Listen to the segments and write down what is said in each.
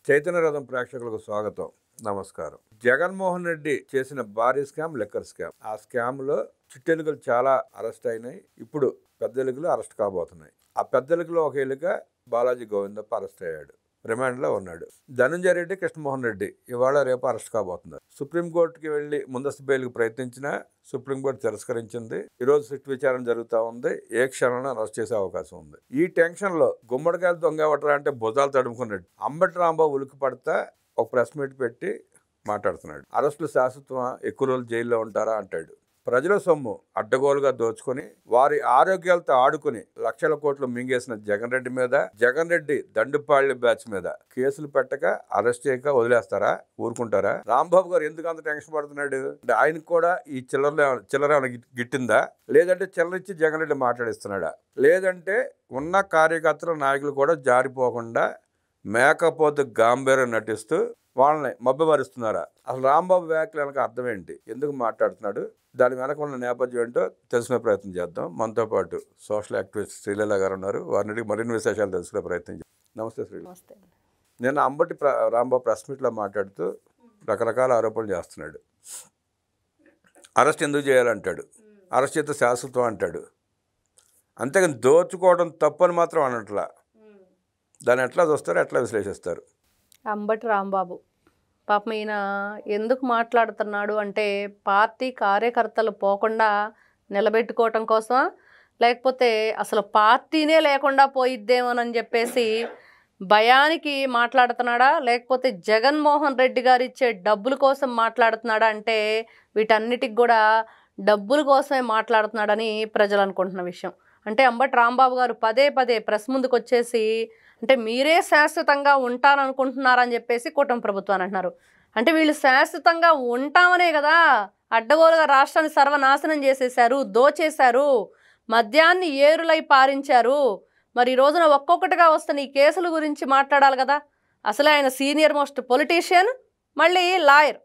చైతన్య రథం ప్రేక్షకులకు స్వాగతం, నమస్కారం. జగన్మోహన్ రెడ్డి చేసిన భారీ స్కామ్ లిక్కర్ స్కామ్. ఆ స్కామ్ లో చిట్టెలుకలు చాలా అరెస్ట్ అయినాయి. ఇప్పుడు పెద్ద ఎలుకలు అరెస్ట్ కాబోతున్నాయి. ఆ పెద్ద ఎలుకలో ఒక ఎలుక బాలాజీ గోవిందప్ప అరెస్ట్ అయ్యాడు, రిమాండ్ లో ఉన్నాడు. ధనంజయ రెడ్డి, కృష్ణమోహన్ రెడ్డి ఇవాళ రేపు అరెస్ట్ కాబోతున్నారు. సుప్రీంకోర్టుకి వెళ్లి ముందస్తు బెయిల్కి ప్రయత్నించినా సుప్రీంకోర్టు తిరస్కరించింది. ఈరోజు సిట్ విచారణ జరుగుతూ ఉంది. ఏ క్షణంలో అరెస్ట్ చేసే అవకాశం ఉంది. ఈ టెన్షన్ లో గుమ్మడికాయలు దొంగవటరా అంటే భుజాలు తడుముకున్నాడు. అంబటి రాంబాబు ఉలికి పడతా ఒక ప్రెస్ మీట్ పెట్టి మాట్లాడుతున్నాడు. అరెస్టులు శాశ్వతమా, ఎక్కువ రోజులు జైల్లో ఉంటారా అంటాడు. ప్రజల సొమ్ము అడ్డగోలుగా దోచుకుని వారి ఆరోగ్యాలతో ఆడుకుని లక్షల కోట్లు మింగేసిన జగన్ రెడ్డి మీద, జగన్ రెడ్డి దండుపాళ్లి బ్యాచ్ మీద కేసులు పెట్టక అరెస్ట్ చేయక వదిలేస్తారా? ఊరుకుంటారా? రాంబాబు గారు ఎందుకు అంత టెన్షన్ పడుతున్నాడు అంటే ఆయనకు కూడా ఈ చిల్లర గిట్టిందా, లేదంటే చిల్లరిచ్చి జగన్ రెడ్డి మాట్లాడిస్తున్నాడా, లేదంటే ఉన్న కార్యకర్తల నాయకులు కూడా జారిపోకుండా మేకపోతు గాంభీర్యం నటిస్తూ వాళ్ళని మభ్యపరుస్తున్నారా? అసలు రాంబాబు వ్యాఖ్యలు వెనక అర్థం ఏంటి, ఎందుకు మాట్లాడుతున్నాడు, దాని వెనక ఉన్న నేపథ్యం ఏంటో తెలుసుకునే ప్రయత్నం చేద్దాం. మనతో పాటు సోషల్ యాక్టివిస్ట్ శ్రీలీల గారు ఉన్నారు. వారిని మరిన్ని విశేషాలు తెలుసుకునే ప్రయత్నం చేద్దాం. నమస్తే శ్రీలీల. నేను అంబటి రాంబాబు ప్రెస్ మీట్లో మాట్లాడుతూ రకరకాల ఆరోపణలు చేస్తున్నాడు. అరెస్ట్ ఎందుకు చేయాలంటాడు, అరెస్ట్ చేస్తే శాశ్వతం అంటాడు. అంతేగాని దోచుకోవడం తప్పని మాత్రం అనట్లా. దాన్ని ఎట్లా చూస్తారు, ఎట్లా విశ్లేషిస్తారు? అంబటి రాంబాబు పాపం ఈయన ఎందుకు మాట్లాడుతున్నాడు అంటే పార్టీ కార్యకర్తలు పోకుండా నిలబెట్టుకోవటం కోసమా, లేకపోతే అసలు పార్టీనే లేకుండా పోయిద్దేమోనని చెప్పేసి భయానికి మాట్లాడుతున్నాడా, లేకపోతే జగన్మోహన్ రెడ్డి గారు ఇచ్చే డబ్బుల కోసం మాట్లాడుతున్నాడా అంటే వీటన్నిటికి కూడా డబ్బుల కోసమే మాట్లాడుతున్నాడని ప్రజలు అనుకుంటున్న విషయం. అంటే అంబటి రాంబాబు గారు పదే పదే ప్రెస్ ముందుకు వచ్చేసి అంటే మీరే శాశ్వతంగా ఉంటారనుకుంటున్నారని చెప్పేసి కూటమి ప్రభుత్వాన్ని అంటున్నారు. అంటే వీళ్ళు శాశ్వతంగా ఉంటామనే కదా అడ్డగోలుగా రాష్ట్రాన్ని సర్వనాశనం చేసేశారు, దోచేశారు, మద్యాన్ని ఏరులై పారించారు. మరి ఈ రోజున ఒక్కొక్కటిగా వస్తున్న ఈ కేసుల గురించి మాట్లాడాలి కదా. అసలే ఆయన సీనియర్ మోస్ట్ పొలిటీషియన్, మళ్ళీ లాయర్.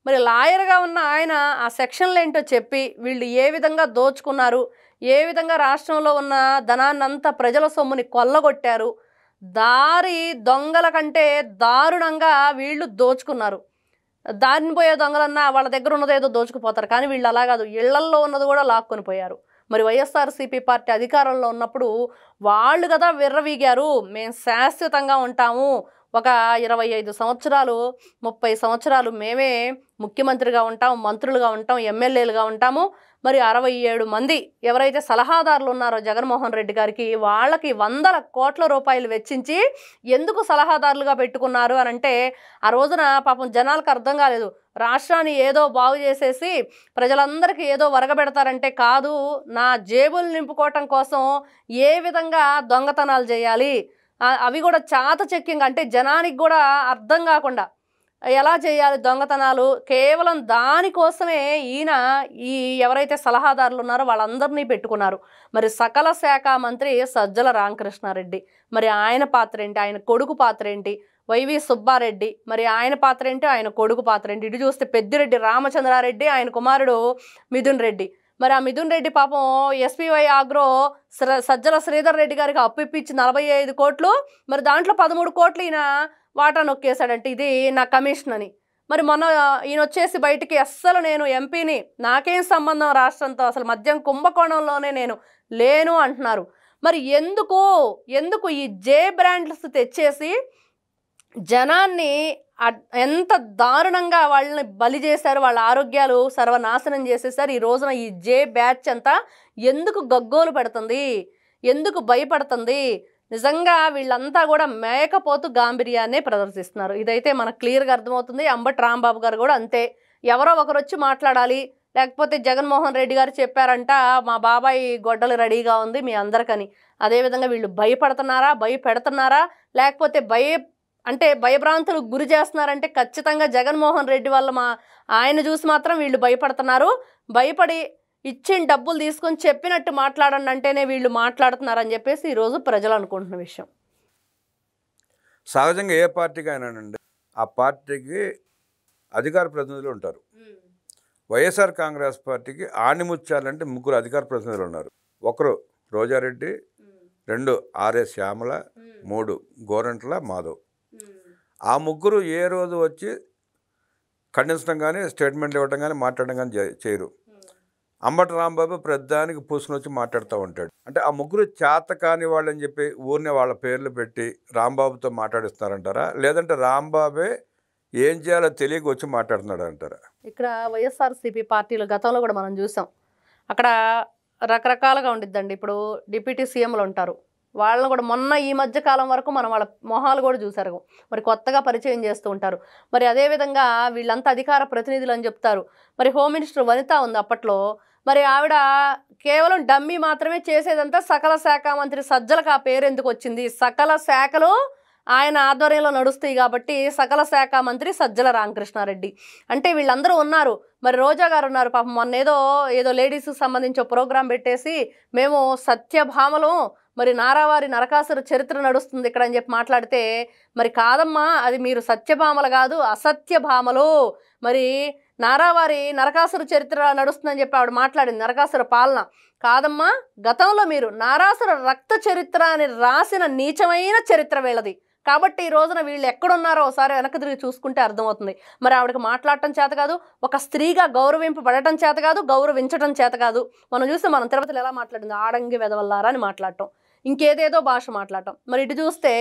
మరి లాయర్గా ఉన్న ఆయన ఆ సెక్షన్లు ఏంటో చెప్పి వీళ్ళు ఏ విధంగా దోచుకున్నారు, ఏ విధంగా రాష్ట్రంలో ఉన్న ధనాన్నంతా ప్రజల సొమ్ముని కొల్లగొట్టారు, దారి దొంగల కంటే దారుణంగా వీళ్ళు దోచుకున్నారు. దారిని పోయే దొంగలన్నా వాళ్ళ దగ్గర ఉన్నదేదో దోచుకుపోతారు, కానీ వీళ్ళు అలా కాదు, ఇళ్లల్లో ఉన్నది కూడా లాక్కొని పోయారు. మరి వైఎస్ఆర్సీపీ పార్టీ అధికారంలో ఉన్నప్పుడు వాళ్ళు కదా విర్రవీగారు, మేము శాశ్వతంగా ఉంటాము, ఒక 25 సంవత్సరాలు 30 సంవత్సరాలు మేమే ముఖ్యమంత్రిగా ఉంటాం, మంత్రులుగా ఉంటాం, ఎమ్మెల్యేలుగా ఉంటాము. మరి 67 మంది ఎవరైతే సలహాదారులు ఉన్నారో జగన్మోహన్ రెడ్డి గారికి, వాళ్ళకి 100 కోట్ల రూపాయలు వెచ్చించి ఎందుకు సలహాదారులుగా పెట్టుకున్నారు అని అంటే ఆ రోజున పాపం జనాలకు అర్థం కాలేదు. రాష్ట్రాన్ని ఏదో బాగు చేసేసి ప్రజలందరికీ ఏదో వరగబెడతారంటే కాదు, నా జేబులు నింపుకోవటం కోసం ఏ విధంగా దొంగతనాలు చేయాలి, అవి కూడా చాతచక్యంగా, అంటే జనానికి కూడా అర్థం కాకుండా ఎలా చేయాలి దొంగతనాలు, కేవలం దానికోసమే ఈయన ఈ ఎవరైతే సలహాదారులు ఉన్నారో వాళ్ళందరినీ పెట్టుకున్నారు. మరి సకల శాఖ మంత్రి సజ్జల రామకృష్ణారెడ్డి, మరి ఆయన పాత్ర ఏంటి, ఆయన కొడుకు పాత్ర ఏంటి, వైవి సుబ్బారెడ్డి, మరి ఆయన పాత్ర ఏంటి, ఆయన కొడుకు పాత్ర ఏంటి, ఇటు చూస్తే పెద్దిరెడ్డి రామచంద్రారెడ్డి, ఆయన కుమారుడు మిథున్ రెడ్డి. మరి ఆ మిథున్ రెడ్డి పాపం ఎస్పీవై ఆగ్రో సజ్జల శ్రీధర్ రెడ్డి గారికి అప్పు ఇప్పించి 45 కోట్లు, మరి దాంట్లో 13 కోట్లు ఈయన వాటా నొక్కేశాడంటే ఇది నా కమిషన్ అని. మరి మొన్న ఈయన వచ్చేసి బయటికి అస్సలు నేను ఎంపీని, నాకేం సంబంధం రాష్ట్రంతో, అసలు మద్యం కుంభకోణంలోనే నేను లేను అంటున్నారు. మరి ఎందుకు ఈ జే బ్రాండ్స్ తెచ్చేసి జనాన్ని ఎంత దారుణంగా వాళ్ళని బలి చేశారు, వాళ్ళ ఆరోగ్యాలు సర్వనాశనం చేసేసారు. ఈ రోజున ఈ జే బ్యాచ్ అంతా ఎందుకు గగ్గోలు పెడుతుంది, ఎందుకు భయపడుతుంది? నిజంగా వీళ్ళంతా కూడా మేకపోతు గాంభీర్యాన్నే ప్రదర్శిస్తున్నారు. ఇదైతే మనకు క్లియర్గా అర్థమవుతుంది. అంబటి రాంబాబు గారు కూడా అంతే, ఎవరో ఒకరు వచ్చి మాట్లాడాలి, లేకపోతే జగన్మోహన్ రెడ్డి గారు చెప్పారంట మా బాబాయ్ గొడ్డలు రెడీగా ఉంది మీ అందరికని. అదేవిధంగా వీళ్ళు భయపెడుతున్నారా, లేకపోతే భయభ్రాంతులకు గురి చేస్తున్నారంటే ఖచ్చితంగా జగన్మోహన్ రెడ్డి వల్ల ఆయన చూసి మాత్రం వీళ్ళు భయపడుతున్నారు. భయపడి ఇచ్చిన డబ్బులు తీసుకొని చెప్పినట్టు మాట్లాడండి అంటేనే వీళ్ళు మాట్లాడుతున్నారని చెప్పేసి ఈరోజు ప్రజలు అనుకుంటున్న విషయం. సహజంగా ఏ పార్టీకి అయినానండి ఆ పార్టీకి అధికార ప్రతినిధులు ఉంటారు. వైఎస్ఆర్ కాంగ్రెస్ పార్టీకి ఆణిముత్యాలంటే 3 అధికార ప్రతినిధులు ఉన్నారు. ఒకరు రోజారెడ్డి, 2 ఆర్ఎస్ శ్యామల, 3 గోరంట్ల మాధవ్. ఆ ముగ్గురు ఏ రోజు వచ్చి ఖండించడం కానీ స్టేట్మెంట్లు ఇవ్వడం కానీ మాట్లాడడం కానీ చేయరు. అంబటి రాంబాబు ప్రతిదానికి పూసుకొని వచ్చి మాట్లాడుతూ ఉంటాడు. అంటే ఆ ముగ్గురు చేత కాని వాళ్ళని చెప్పి ఊరినే వాళ్ళ పేర్లు పెట్టి రాంబాబుతో మాట్లాడిస్తున్నారంటారా, లేదంటే రాంబాబే ఏం చేయాలో తెలియక వచ్చి మాట్లాడుతున్నాడు అంటారా? ఇక్కడ వైఎస్ఆర్సీపీ పార్టీలు గతంలో కూడా మనం చూసాం. అక్కడ రకరకాలుగా ఉండిద్దండి. ఇప్పుడు డిప్యూటీ సీఎంలు ఉంటారు, వాళ్ళని కూడా మొన్న ఈ మధ్య కాలం వరకు మనం వాళ్ళ మొహాలు కూడా చూసారు, మరి కొత్తగా పరిచయం చేస్తూ ఉంటారు. మరి అదేవిధంగా వీళ్ళంతా అధికార ప్రతినిధులు అని చెప్తారు. మరి హోమ్ మినిస్టర్ వనిత ఉంది అప్పట్లో, మరి ఆవిడ కేవలం డమ్మీ మాత్రమే చేసేదంతా సకల శాఖ మంత్రి సజ్జలకు ఆ పేరు ఎందుకు వచ్చింది? సకల శాఖలు ఆయన ఆధ్వర్యంలో నడుస్తాయి కాబట్టి సకల శాఖ మంత్రి సజ్జల రామకృష్ణారెడ్డి. అంటే వీళ్ళందరూ ఉన్నారు. మరి రోజా గారు ఉన్నారు, పాపం మొన్న ఏదో లేడీస్కి సంబంధించి ఒక ప్రోగ్రాం పెట్టేసి మేము సత్యభామలు, మరి నారావారి నరకాసుర చరిత్ర నడుస్తుంది ఇక్కడ అని చెప్పి మాట్లాడితే, మరి కాదమ్మా అది మీరు సత్యభామలు కాదు అసత్యభామలు, మరి నారావారి నరకాసుర చరిత్ర నడుస్తుందని చెప్పి ఆవిడ మాట్లాడింది. నరకాసుర పాలన కాదమ్మా, గతంలో మీరు నారాసుర రక్త చరిత్ర అని రాసిన నీచమైన చరిత్ర వీళ్ళది. కాబట్టి ఈ రోజున వీళ్ళు ఎక్కడున్నారో ఒకసారి వెనక్కి తిరిగి చూసుకుంటే అర్థమవుతుంది. మరి ఆవిడకి మాట్లాడటం చేత కాదు, ఒక స్త్రీగా గౌరవింపబడటం చేత కాదు, గౌరవించడం చేత కాదు. మనం తిరుపతిలో ఎలా మాట్లాడింది, ఆడంగి వెదవల్లారా అని మాట్లాడటం, ఇంకేదేదో భాష మాట్లాడటం. మరి ఇటు చూస్తే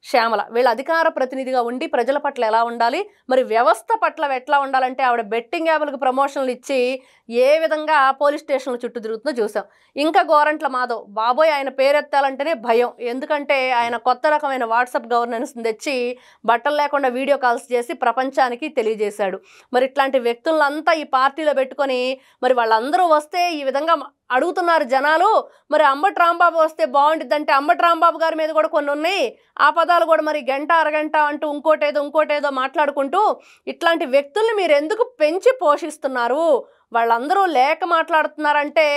శ్యామల వీళ్ళ అధికార ప్రతినిధిగా ఉండి ప్రజల పట్ల ఎలా ఉండాలి, మరి వ్యవస్థ పట్ల ఎట్లా ఉండాలంటే ఆవిడ బెట్టింగ్ యాప్లకు ప్రమోషన్లు ఇచ్చి ఏ విధంగా పోలీస్ స్టేషన్ల చుట్టూ తిరుగుతుందో చూసాం. ఇంకా గోరంట్ల మాధవ్ బాబోయ్, ఆయన పేరెత్తాలంటేనే భయం. ఎందుకంటే ఆయన కొత్త రకమైన వాట్సాప్ గవర్నెన్స్ తెచ్చి బట్టలు లేకుండా వీడియో కాల్స్ చేసి ప్రపంచానికి తెలియజేశాడు. మరి ఇట్లాంటి వ్యక్తులంతా ఈ పార్టీలో పెట్టుకొని మరి వాళ్ళందరూ వస్తే ఈ విధంగా అడుగుతున్నారు జనాలు. మరి అంబటి రాంబాబు వస్తే బాగుంటుందంటే అంబటి రాంబాబు గారి మీద కూడా కొన్ని ఉన్నాయి. ఆ పదాలు కూడా మరి గంట అరగంట అంటూ ఇంకోటేదో మాట్లాడుకుంటూ ఇట్లాంటి వ్యక్తుల్ని మీరు ఎందుకు పెంచి పోషిస్తున్నారు? వాళ్ళందరూ లేక మాట్లాడుతున్నారంటే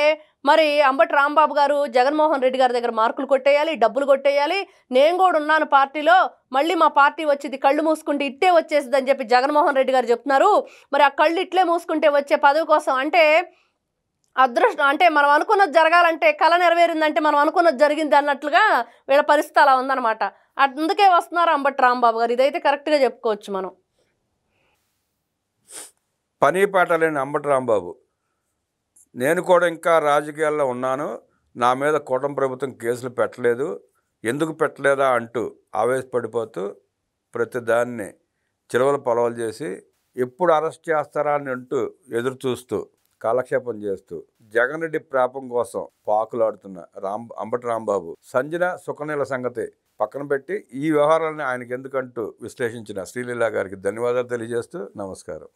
మరి అంబటి రాంబాబు గారు జగన్మోహన్ రెడ్డి గారి దగ్గర మార్కులు కొట్టేయాలి, డబ్బులు కొట్టేయాలి. నేను కూడా ఉన్నాను పార్టీలో, మళ్ళీ మా పార్టీ వచ్చింది కళ్ళు మూసుకుంటే ఇట్టే వచ్చేసింది అని చెప్పి జగన్మోహన్ రెడ్డి గారు చెప్తున్నారు. మరి ఆ కళ్ళు ఇట్లే మూసుకుంటే వచ్చే పదవి కోసం అంటే అదృష్టం, అంటే మనం అనుకున్నది జరగాలంటే కళ నెరవేరిందంటే మనం అనుకున్నది జరిగింది అన్నట్లుగా వీళ్ళ పరిస్థితి అలా ఉందన్నమాట. అందుకే వస్తున్నారు అంబటి రాంబాబు గారు. ఇదైతే కరెక్ట్గా చెప్పుకోవచ్చు మనం. పని పాట లేని అంబటి రాంబాబు, నేను కూడా ఇంకా రాజకీయాల్లో ఉన్నాను, నా మీద కూటమి ప్రభుత్వం కేసులు పెట్టలేదు, ఎందుకు పెట్టలేదా అంటూ ఆవేశపడిపోతూ ప్రతి దాన్ని చిలవల పొలవలు చేసి ఎప్పుడు అరెస్ట్ చేస్తారా అని అంటూ ఎదురు చూస్తూ కాలక్షేపం చేస్తూ జగన్ రెడ్డి ప్రాపం కోసం పాకులాడుతున్న అంబటి రాంబాబు సంజన సుఖనీల సంగతి పక్కన పెట్టి ఈ వ్యవహారాలను ఆయనకి ఎందుకంటూ విశ్లేషించిన శ్రీలీల గారికి ధన్యవాదాలు తెలియజేస్తూ నమస్కారం.